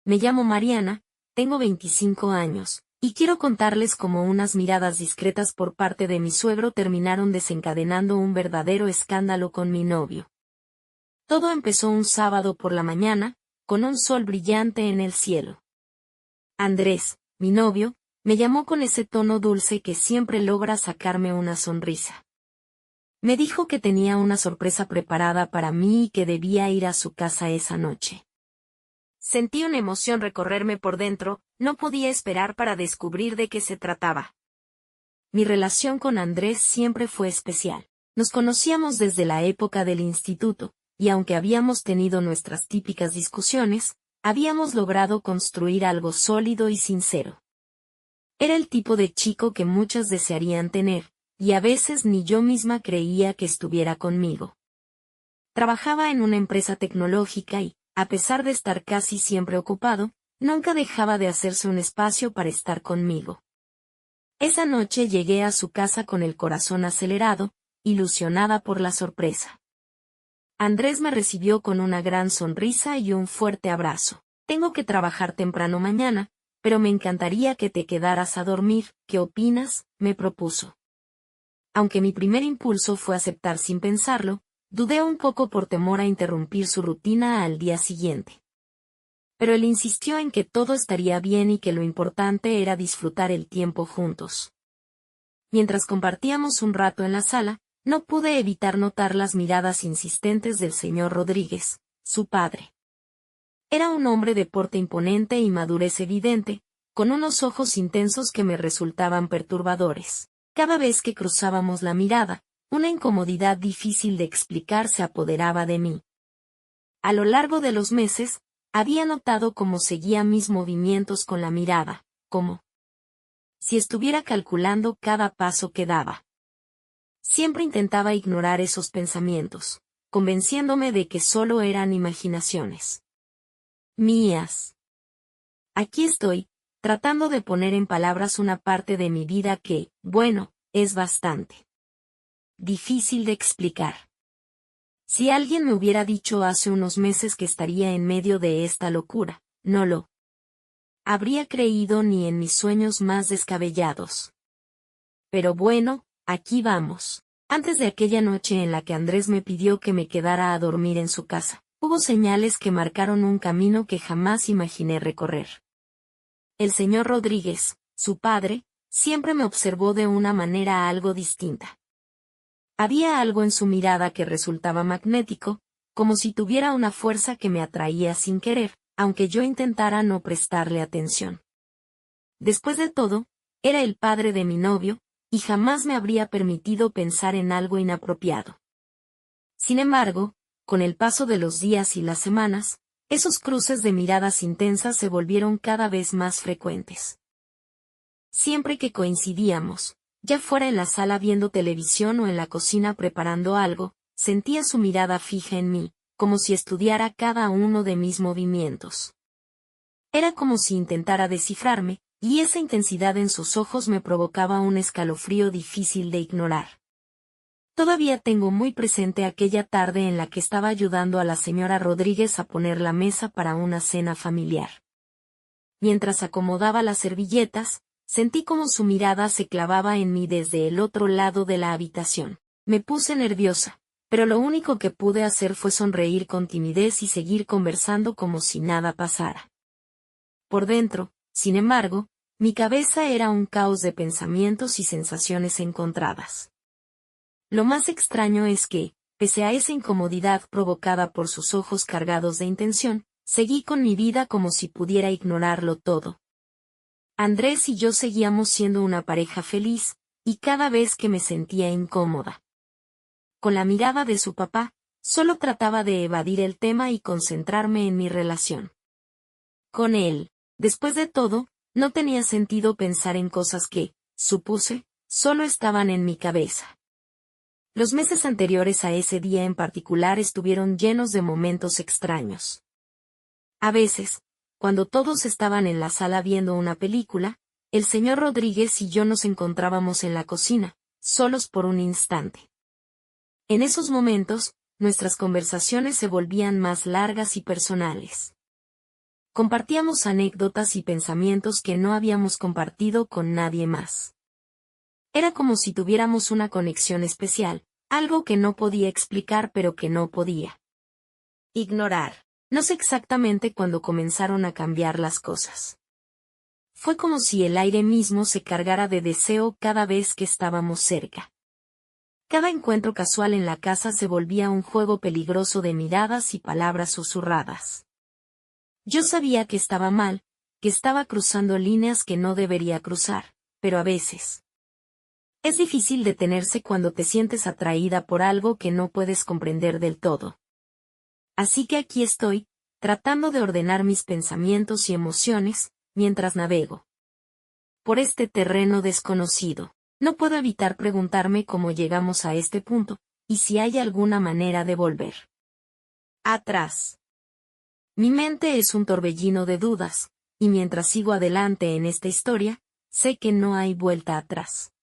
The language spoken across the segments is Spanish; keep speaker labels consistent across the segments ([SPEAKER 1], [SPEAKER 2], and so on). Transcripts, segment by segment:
[SPEAKER 1] Me llamo Mariana, tengo 25 años, y quiero contarles cómo unas miradas discretas por parte de mi suegro terminaron desencadenando un verdadero escándalo con mi novio. Todo empezó un sábado por la mañana, con un sol brillante en el cielo. Andrés, mi novio, me llamó con ese tono dulce que siempre logra sacarme una sonrisa. Me dijo que tenía una sorpresa preparada para mí y que debía ir a su casa esa noche. Sentí una emoción recorrerme por dentro, no podía esperar para descubrir de qué se trataba. Mi relación con Andrés siempre fue especial. Nos conocíamos desde la época del instituto, y aunque habíamos tenido nuestras típicas discusiones, habíamos logrado construir algo sólido y sincero. Era el tipo de chico que muchas desearían tener, y a veces ni yo misma creía que estuviera conmigo. Trabajaba en una empresa tecnológica y, a pesar de estar casi siempre ocupado, nunca dejaba de hacerse un espacio para estar conmigo. Esa noche llegué a su casa con el corazón acelerado, ilusionada por la sorpresa. Andrés me recibió con una gran sonrisa y un fuerte abrazo. Tengo que trabajar temprano mañana, pero me encantaría que te quedaras a dormir, ¿qué opinas?, me propuso. Aunque mi primer impulso fue aceptar sin pensarlo, dudé un poco por temor a interrumpir su rutina al día siguiente. Pero él insistió en que todo estaría bien y que lo importante era disfrutar el tiempo juntos. Mientras compartíamos un rato en la sala, no pude evitar notar las miradas insistentes del señor Rodríguez, su padre. Era un hombre de porte imponente y madurez evidente, con unos ojos intensos que me resultaban perturbadores. Cada vez que cruzábamos la mirada, una incomodidad difícil de explicar se apoderaba de mí. A lo largo de los meses, había notado cómo seguía mis movimientos con la mirada, como si estuviera calculando cada paso que daba. Siempre intentaba ignorar esos pensamientos, convenciéndome de que solo eran imaginaciones mías. Aquí estoy, tratando de poner en palabras una parte de mi vida que, bueno, es bastante difícil de explicar. Si alguien me hubiera dicho hace unos meses que estaría en medio de esta locura, no lo habría creído ni en mis sueños más descabellados. Pero bueno, aquí vamos. Antes de aquella noche en la que Andrés me pidió que me quedara a dormir en su casa, hubo señales que marcaron un camino que jamás imaginé recorrer. El señor Rodríguez, su padre, siempre me observó de una manera algo distinta. Había algo en su mirada que resultaba magnético, como si tuviera una fuerza que me atraía sin querer, aunque yo intentara no prestarle atención. Después de todo, era el padre de mi novio, y jamás me habría permitido pensar en algo inapropiado. Sin embargo, con el paso de los días y las semanas, esos cruces de miradas intensas se volvieron cada vez más frecuentes. Siempre que coincidíamos, ya fuera en la sala viendo televisión o en la cocina preparando algo, sentía su mirada fija en mí, como si estudiara cada uno de mis movimientos. Era como si intentara descifrarme, y esa intensidad en sus ojos me provocaba un escalofrío difícil de ignorar. Todavía tengo muy presente aquella tarde en la que estaba ayudando a la señora Rodríguez a poner la mesa para una cena familiar. Mientras acomodaba las servilletas, sentí como su mirada se clavaba en mí desde el otro lado de la habitación. Me puse nerviosa, pero lo único que pude hacer fue sonreír con timidez y seguir conversando como si nada pasara. Por dentro, sin embargo, mi cabeza era un caos de pensamientos y sensaciones encontradas. Lo más extraño es que, pese a esa incomodidad provocada por sus ojos cargados de intención, seguí con mi vida como si pudiera ignorarlo todo. Andrés y yo seguíamos siendo una pareja feliz, y cada vez que me sentía incómoda con la mirada de su papá, solo trataba de evadir el tema y concentrarme en mi relación con él. Después de todo, no tenía sentido pensar en cosas que, supuse, solo estaban en mi cabeza. Los meses anteriores a ese día en particular estuvieron llenos de momentos extraños. A veces, cuando todos estaban en la sala viendo una película, el señor Rodríguez y yo nos encontrábamos en la cocina, solos por un instante. En esos momentos, nuestras conversaciones se volvían más largas y personales. Compartíamos anécdotas y pensamientos que no habíamos compartido con nadie más. Era como si tuviéramos una conexión especial, algo que no podía explicar pero que no podía ignorar. No sé exactamente cuándo comenzaron a cambiar las cosas. Fue como si el aire mismo se cargara de deseo cada vez que estábamos cerca. Cada encuentro casual en la casa se volvía un juego peligroso de miradas y palabras susurradas. Yo sabía que estaba mal, que estaba cruzando líneas que no debería cruzar, pero a veces es difícil detenerse cuando te sientes atraída por algo que no puedes comprender del todo. Así que aquí estoy, tratando de ordenar mis pensamientos y emociones, mientras navego por este terreno desconocido. No puedo evitar preguntarme cómo llegamos a este punto, y si hay alguna manera de volver atrás. Mi mente es un torbellino de dudas, y mientras sigo adelante en esta historia, sé que no hay vuelta atrás.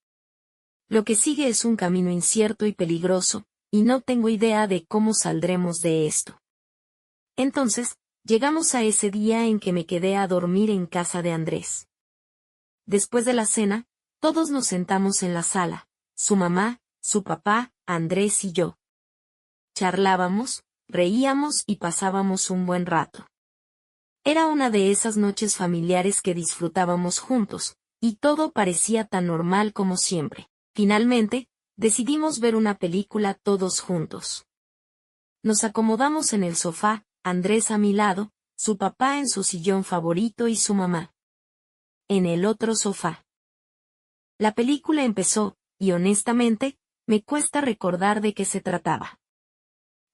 [SPEAKER 1] Lo que sigue es un camino incierto y peligroso, y no tengo idea de cómo saldremos de esto. Entonces, llegamos a ese día en que me quedé a dormir en casa de Andrés. Después de la cena, todos nos sentamos en la sala, su mamá, su papá, Andrés y yo. Charlábamos, reíamos y pasábamos un buen rato. Era una de esas noches familiares que disfrutábamos juntos, y todo parecía tan normal como siempre. Finalmente, decidimos ver una película todos juntos. Nos acomodamos en el sofá, Andrés a mi lado, su papá en su sillón favorito y su mamá en el otro sofá. La película empezó, y honestamente, me cuesta recordar de qué se trataba.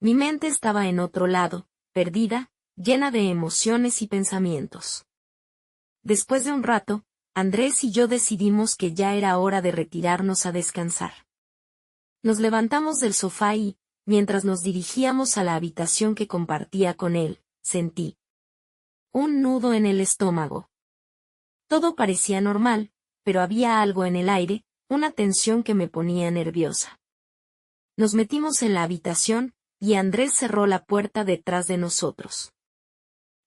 [SPEAKER 1] Mi mente estaba en otro lado, perdida, llena de emociones y pensamientos. Después de un rato, Andrés y yo decidimos que ya era hora de retirarnos a descansar. Nos levantamos del sofá y, mientras nos dirigíamos a la habitación que compartía con él, sentí un nudo en el estómago. Todo parecía normal, pero había algo en el aire, una tensión que me ponía nerviosa. Nos metimos en la habitación, y Andrés cerró la puerta detrás de nosotros.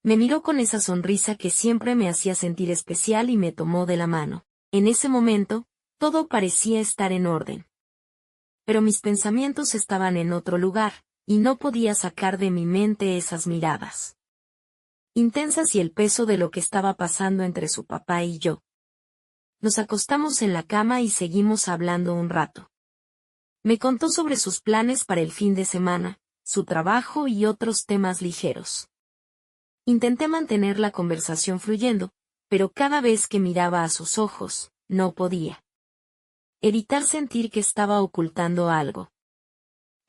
[SPEAKER 1] Me miró con esa sonrisa que siempre me hacía sentir especial y me tomó de la mano. En ese momento, todo parecía estar en orden. Pero mis pensamientos estaban en otro lugar, y no podía sacar de mi mente esas miradas intensas y el peso de lo que estaba pasando entre su papá y yo. Nos acostamos en la cama y seguimos hablando un rato. Me contó sobre sus planes para el fin de semana, su trabajo y otros temas ligeros. Intenté mantener la conversación fluyendo, pero cada vez que miraba a sus ojos, no podía evitar sentir que estaba ocultando algo.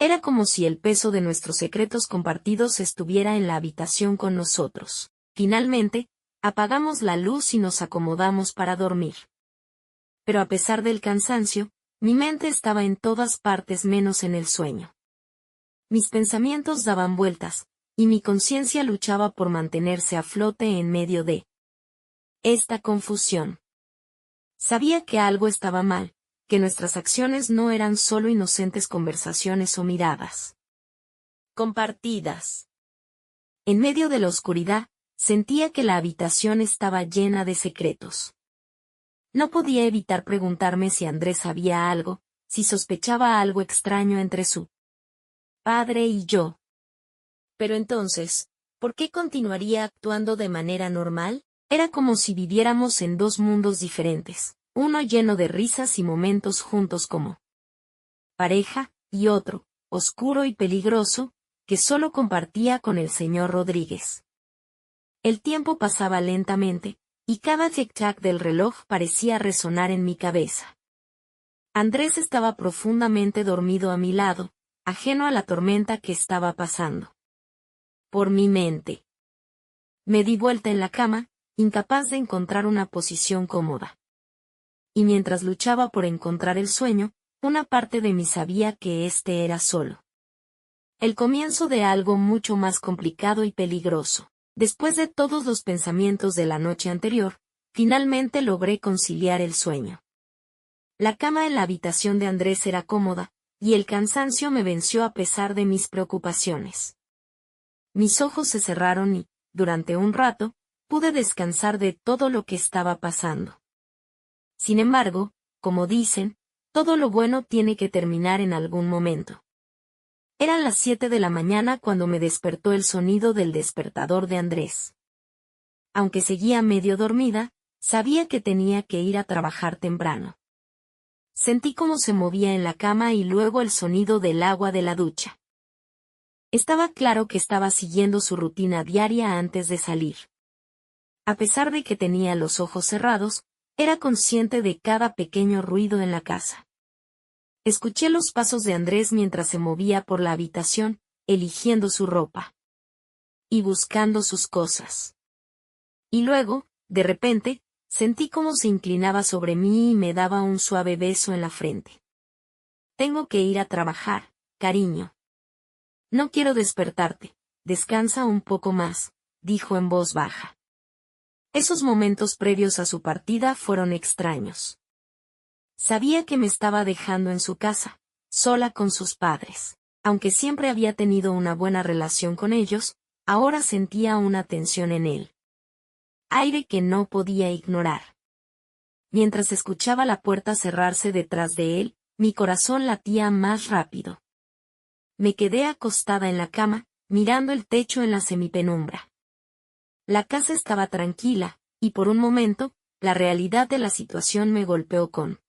[SPEAKER 1] Era como si el peso de nuestros secretos compartidos estuviera en la habitación con nosotros. Finalmente, apagamos la luz y nos acomodamos para dormir. Pero a pesar del cansancio, mi mente estaba en todas partes menos en el sueño. Mis pensamientos daban vueltas, y mi conciencia luchaba por mantenerse a flote en medio de esta confusión. Sabía que algo estaba mal, que nuestras acciones no eran solo inocentes conversaciones o miradas compartidas. En medio de la oscuridad, sentía que la habitación estaba llena de secretos. No podía evitar preguntarme si Andrés sabía algo, si sospechaba algo extraño entre su padre y yo. Pero entonces, ¿por qué continuaría actuando de manera normal? Era como si viviéramos en dos mundos diferentes, uno lleno de risas y momentos juntos como pareja, y otro, oscuro y peligroso, que solo compartía con el señor Rodríguez. El tiempo pasaba lentamente, y cada tic-tac del reloj parecía resonar en mi cabeza. Andrés estaba profundamente dormido a mi lado, ajeno a la tormenta que estaba pasando por mi mente. Me di vuelta en la cama, incapaz de encontrar una posición cómoda. Y mientras luchaba por encontrar el sueño, una parte de mí sabía que este era solo el comienzo de algo mucho más complicado y peligroso. Después de todos los pensamientos de la noche anterior, finalmente logré conciliar el sueño. La cama en la habitación de Andrés era cómoda, y el cansancio me venció a pesar de mis preocupaciones. Mis ojos se cerraron y, durante un rato, pude descansar de todo lo que estaba pasando. Sin embargo, como dicen, todo lo bueno tiene que terminar en algún momento. Eran las 7 de la mañana cuando me despertó el sonido del despertador de Andrés. Aunque seguía medio dormida, sabía que tenía que ir a trabajar temprano. Sentí cómo se movía en la cama y luego el sonido del agua de la ducha. Estaba claro que estaba siguiendo su rutina diaria antes de salir. A pesar de que tenía los ojos cerrados, era consciente de cada pequeño ruido en la casa. Escuché los pasos de Andrés mientras se movía por la habitación, eligiendo su ropa y buscando sus cosas. Y luego, de repente, sentí cómo se inclinaba sobre mí y me daba un suave beso en la frente. Tengo que ir a trabajar, cariño. No quiero despertarte, descansa un poco más, dijo en voz baja. Esos momentos previos a su partida fueron extraños. Sabía que me estaba dejando en su casa, sola con sus padres. Aunque siempre había tenido una buena relación con ellos, ahora sentía una tensión en él. Aire que no podía ignorar. Mientras escuchaba la puerta cerrarse detrás de él, mi corazón latía más rápido. Me quedé acostada en la cama, mirando el techo en la semipenumbra. La casa estaba tranquila, y por un momento, la realidad de la situación me golpeó con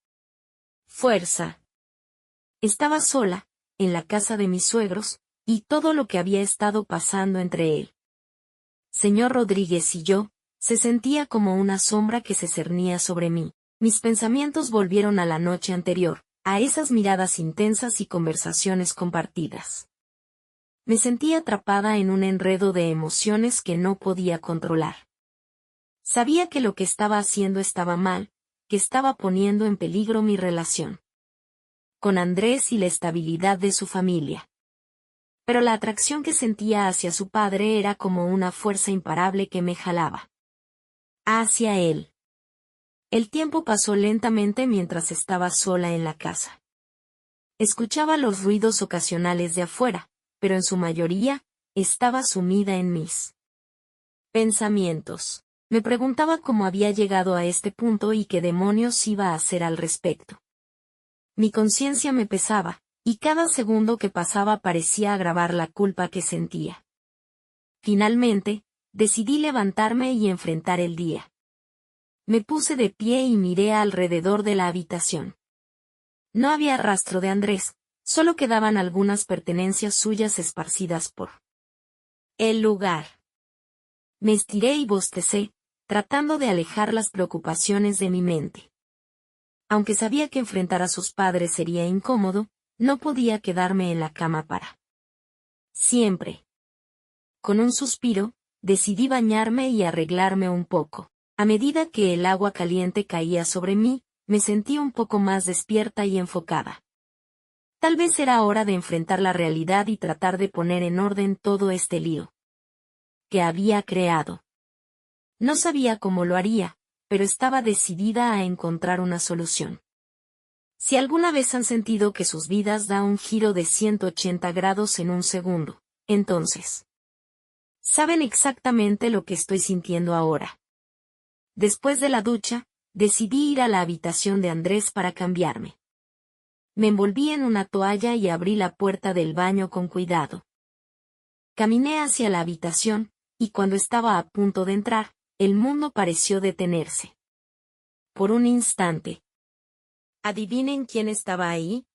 [SPEAKER 1] fuerza. Estaba sola, en la casa de mis suegros, y todo lo que había estado pasando entre él. Señor Rodríguez y yo, se sentía como una sombra que se cernía sobre mí. Mis pensamientos volvieron a la noche anterior, a esas miradas intensas y conversaciones compartidas. Me sentía atrapada en un enredo de emociones que no podía controlar. Sabía que lo que estaba haciendo estaba mal, que estaba poniendo en peligro mi relación con Andrés y la estabilidad de su familia. Pero la atracción que sentía hacia su padre era como una fuerza imparable que me jalaba hacia él. El tiempo pasó lentamente mientras estaba sola en la casa. Escuchaba los ruidos ocasionales de afuera, pero en su mayoría, estaba sumida en mis pensamientos. Me preguntaba cómo había llegado a este punto y qué demonios iba a hacer al respecto. Mi conciencia me pesaba, y cada segundo que pasaba parecía agravar la culpa que sentía. Finalmente, decidí levantarme y enfrentar el día. Me puse de pie y miré alrededor de la habitación. No había rastro de Andrés, solo quedaban algunas pertenencias suyas esparcidas por el lugar. Me estiré y bostecé, tratando de alejar las preocupaciones de mi mente. Aunque sabía que enfrentar a sus padres sería incómodo, no podía quedarme en la cama para siempre. Con un suspiro, decidí bañarme y arreglarme un poco. A medida que el agua caliente caía sobre mí, me sentí un poco más despierta y enfocada. Tal vez era hora de enfrentar la realidad y tratar de poner en orden todo este lío que había creado. No sabía cómo lo haría, pero estaba decidida a encontrar una solución. Si alguna vez han sentido que sus vidas da un giro de 180 grados en un segundo, entonces saben exactamente lo que estoy sintiendo ahora. Después de la ducha, decidí ir a la habitación de Andrés para cambiarme. Me envolví en una toalla y abrí la puerta del baño con cuidado. Caminé hacia la habitación, y cuando estaba a punto de entrar, el mundo pareció detenerse. Por un instante. ¿Adivinen quién estaba ahí?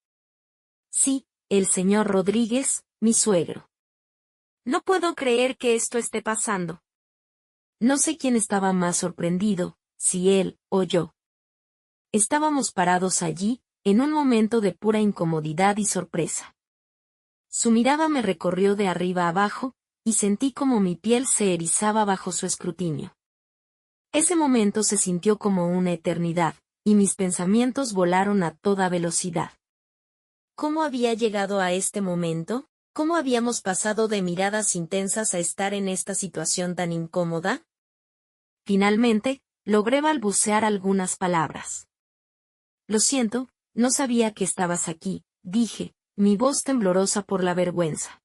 [SPEAKER 1] Sí, el señor Rodríguez, mi suegro. No puedo creer que esto esté pasando. No sé quién estaba más sorprendido, si él o yo. Estábamos parados allí, en un momento de pura incomodidad y sorpresa. Su mirada me recorrió de arriba abajo, y sentí como mi piel se erizaba bajo su escrutinio. Ese momento se sintió como una eternidad, y mis pensamientos volaron a toda velocidad. ¿Cómo había llegado a este momento? ¿Cómo habíamos pasado de miradas intensas a estar en esta situación tan incómoda? Finalmente, logré balbucear algunas palabras. Lo siento, no sabía que estabas aquí, dije, mi voz temblorosa por la vergüenza.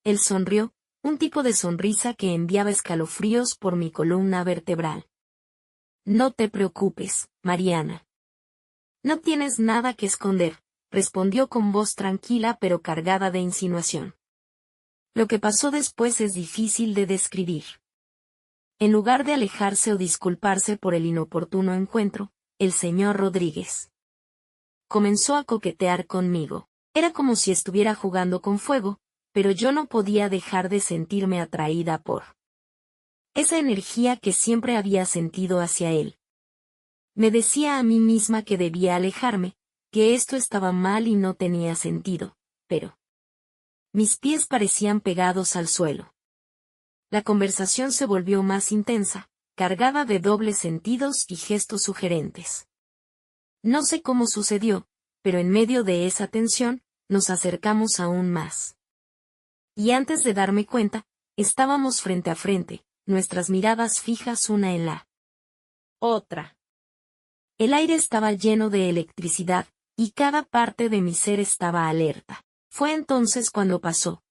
[SPEAKER 1] Él sonrió, un tipo de sonrisa que enviaba escalofríos por mi columna vertebral. No te preocupes, Mariana. No tienes nada que esconder, respondió con voz tranquila pero cargada de insinuación. Lo que pasó después es difícil de describir. En lugar de alejarse o disculparse por el inoportuno encuentro, el señor Rodríguez comenzó a coquetear conmigo. Era como si estuviera jugando con fuego, pero yo no podía dejar de sentirme atraída por esa energía que siempre había sentido hacia él. Me decía a mí misma que debía alejarme, que esto estaba mal y no tenía sentido, pero mis pies parecían pegados al suelo. La conversación se volvió más intensa, cargada de dobles sentidos y gestos sugerentes. No sé cómo sucedió, pero en medio de esa tensión, nos acercamos aún más. Y antes de darme cuenta, estábamos frente a frente, nuestras miradas fijas una en la otra. El aire estaba lleno de electricidad, y cada parte de mi ser estaba alerta. Fue entonces cuando pasó.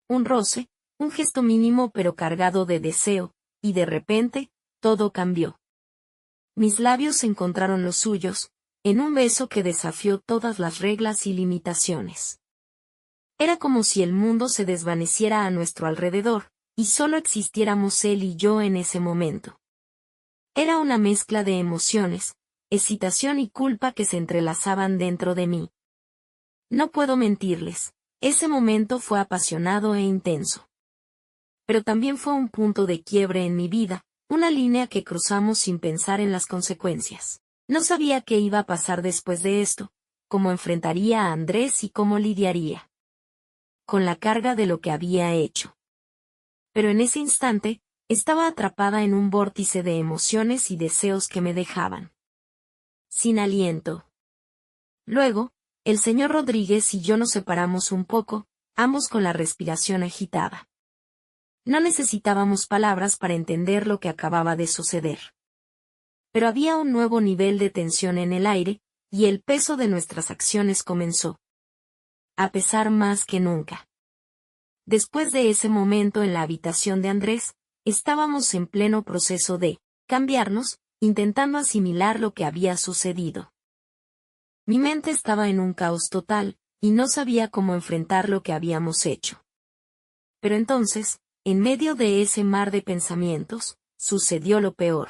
[SPEAKER 1] Un roce, un gesto mínimo pero cargado de deseo, y de repente, todo cambió. Mis labios encontraron los suyos, en un beso que desafió todas las reglas y limitaciones. Era como si el mundo se desvaneciera a nuestro alrededor, y solo existiéramos él y yo en ese momento. Era una mezcla de emociones, excitación y culpa que se entrelazaban dentro de mí. No puedo mentirles, ese momento fue apasionado e intenso. Pero también fue un punto de quiebre en mi vida, una línea que cruzamos sin pensar en las consecuencias. No sabía qué iba a pasar después de esto, cómo enfrentaría a Andrés y cómo lidiaría con la carga de lo que había hecho. Pero en ese instante, estaba atrapada en un vórtice de emociones y deseos que me dejaban sin aliento. Luego, el señor Rodríguez y yo nos separamos un poco, ambos con la respiración agitada. No necesitábamos palabras para entender lo que acababa de suceder. Pero había un nuevo nivel de tensión en el aire, y el peso de nuestras acciones comenzó a pesar más que nunca. Después de ese momento en la habitación de Andrés, estábamos en pleno proceso de cambiarnos, intentando asimilar lo que había sucedido. Mi mente estaba en un caos total, y no sabía cómo enfrentar lo que habíamos hecho. Pero entonces, en medio de ese mar de pensamientos, sucedió lo peor.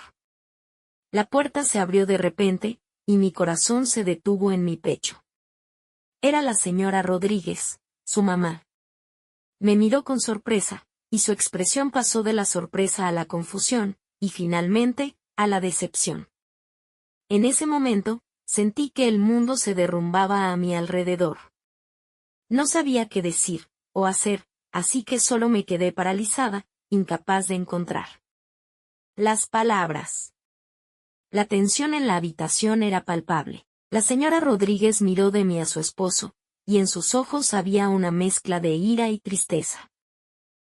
[SPEAKER 1] La puerta se abrió de repente, y mi corazón se detuvo en mi pecho. Era la señora Rodríguez, su mamá. Me miró con sorpresa, y su expresión pasó de la sorpresa a la confusión, y finalmente, a la decepción. En ese momento, sentí que el mundo se derrumbaba a mi alrededor. No sabía qué decir, o hacer, así que solo me quedé paralizada, incapaz de encontrar las palabras. La tensión en la habitación era palpable. La señora Rodríguez miró de mí a su esposo, y en sus ojos había una mezcla de ira y tristeza.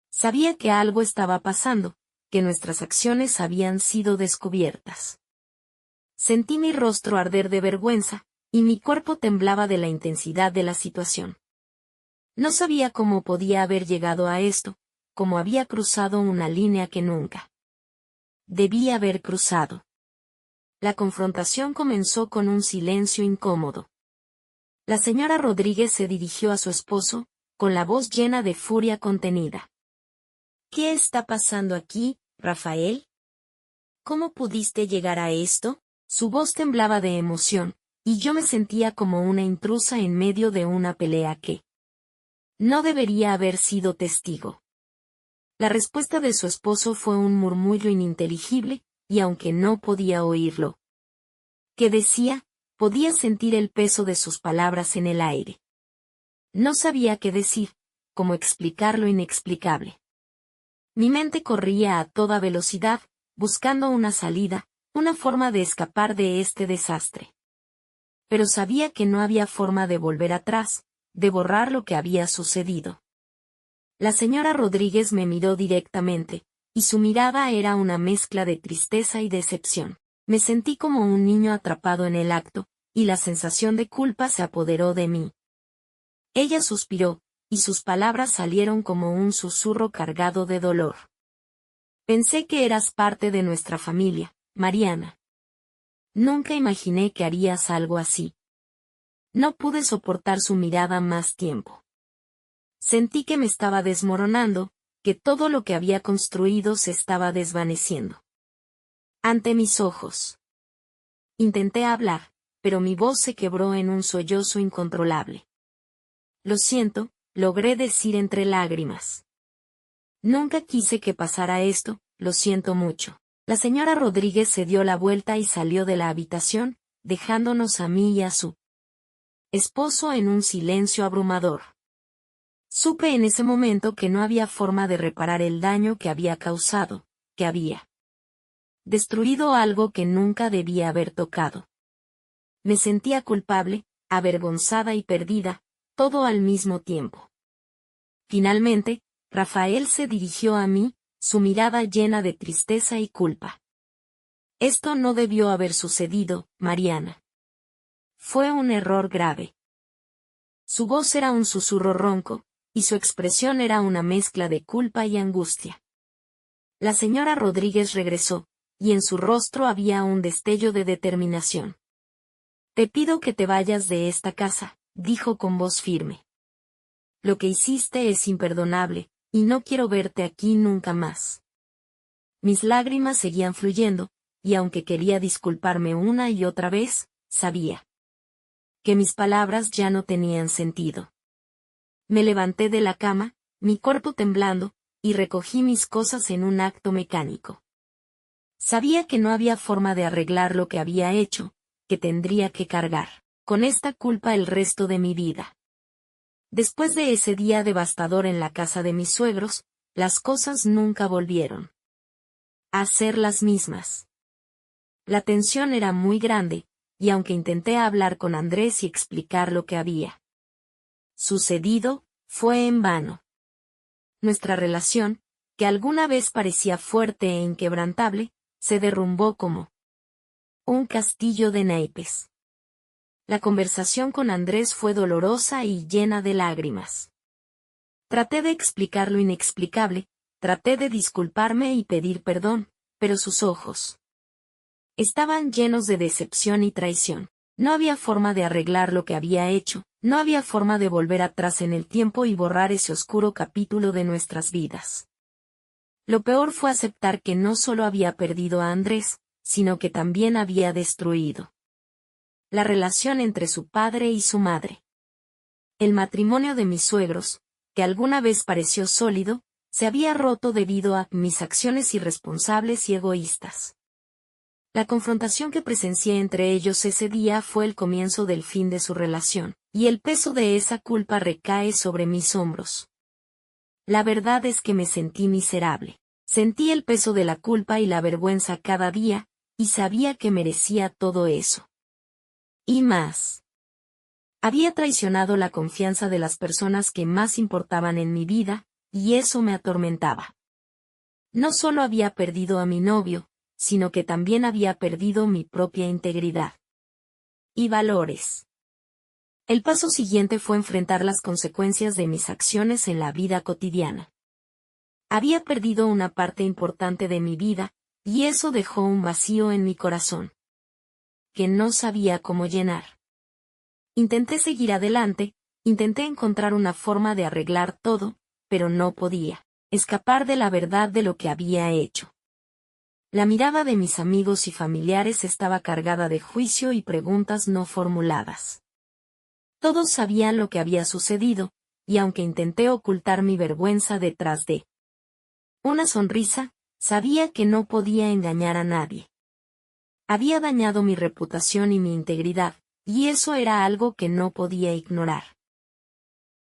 [SPEAKER 1] Sabía que algo estaba pasando, que nuestras acciones habían sido descubiertas. Sentí mi rostro arder de vergüenza, y mi cuerpo temblaba de la intensidad de la situación. No sabía cómo podía haber llegado a esto, cómo había cruzado una línea que nunca debía haber cruzado. La confrontación comenzó con un silencio incómodo. La señora Rodríguez se dirigió a su esposo, con la voz llena de furia contenida. ¿Qué está pasando aquí, Rafael? ¿Cómo pudiste llegar a esto? Su voz temblaba de emoción, y yo me sentía como una intrusa en medio de una pelea que no debería haber sido testigo. La respuesta de su esposo fue un murmullo ininteligible, y aunque no podía oírlo que decía, podía sentir el peso de sus palabras en el aire. No sabía qué decir, cómo explicar lo inexplicable. Mi mente corría a toda velocidad, buscando una salida, una forma de escapar de este desastre. Pero sabía que no había forma de volver atrás, de borrar lo que había sucedido. La señora Rodríguez me miró directamente, y su mirada era una mezcla de tristeza y decepción. Me sentí como un niño atrapado en el acto, y la sensación de culpa se apoderó de mí. Ella suspiró, y sus palabras salieron como un susurro cargado de dolor. Pensé que eras parte de nuestra familia, Mariana. Nunca imaginé que harías algo así. No pude soportar su mirada más tiempo. Sentí que me estaba desmoronando, que todo lo que había construido se estaba desvaneciendo ante mis ojos. Intenté hablar, pero mi voz se quebró en un sollozo incontrolable. Lo siento, logré decir entre lágrimas. Nunca quise que pasara esto, lo siento mucho. La señora Rodríguez se dio la vuelta y salió de la habitación, dejándonos a mí y a su esposo en un silencio abrumador. Supe en ese momento que no había forma de reparar el daño que había causado, que había destruido algo que nunca debía haber tocado. Me sentía culpable, avergonzada y perdida, todo al mismo tiempo. Finalmente, Rafael se dirigió a mí, su mirada llena de tristeza y culpa. Esto no debió haber sucedido, Mariana. Fue un error grave. Su voz era un susurro ronco, y su expresión era una mezcla de culpa y angustia. La señora Rodríguez regresó, y en su rostro había un destello de determinación. Te pido que te vayas de esta casa, dijo con voz firme. Lo que hiciste es imperdonable, y no quiero verte aquí nunca más. Mis lágrimas seguían fluyendo, y aunque quería disculparme una y otra vez, sabía que mis palabras ya no tenían sentido. Me levanté de la cama, mi cuerpo temblando, y recogí mis cosas en un acto mecánico. Sabía que no había forma de arreglar lo que había hecho, que tendría que cargar con esta culpa el resto de mi vida. Después de ese día devastador en la casa de mis suegros, las cosas nunca volvieron a ser las mismas. La tensión era muy grande, y aunque intenté hablar con Andrés y explicar lo que había sucedido, fue en vano. Nuestra relación, que alguna vez parecía fuerte e inquebrantable, se derrumbó como un castillo de naipes. La conversación con Andrés fue dolorosa y llena de lágrimas. Traté de explicar lo inexplicable, traté de disculparme y pedir perdón, pero sus ojos estaban llenos de decepción y traición. No había forma de arreglar lo que había hecho, no había forma de volver atrás en el tiempo y borrar ese oscuro capítulo de nuestras vidas. Lo peor fue aceptar que no solo había perdido a Andrés, sino que también había destruido la relación entre su padre y su madre. El matrimonio de mis suegros, que alguna vez pareció sólido, se había roto debido a mis acciones irresponsables y egoístas. La confrontación que presencié entre ellos ese día fue el comienzo del fin de su relación, y el peso de esa culpa recae sobre mis hombros. La verdad es que me sentí miserable. Sentí el peso de la culpa y la vergüenza cada día, y sabía que merecía todo eso. Y más. Había traicionado la confianza de las personas que más importaban en mi vida, y eso me atormentaba. No solo había perdido a mi novio, sino que también había perdido mi propia integridad y valores. El paso siguiente fue enfrentar las consecuencias de mis acciones en la vida cotidiana. Había perdido una parte importante de mi vida, y eso dejó un vacío en mi corazón que no sabía cómo llenar. Intenté seguir adelante, intenté encontrar una forma de arreglar todo, pero no podía escapar de la verdad de lo que había hecho. La mirada de mis amigos y familiares estaba cargada de juicio y preguntas no formuladas. Todos sabían lo que había sucedido, y aunque intenté ocultar mi vergüenza detrás de una sonrisa, sabía que no podía engañar a nadie. Había dañado mi reputación y mi integridad, y eso era algo que no podía ignorar.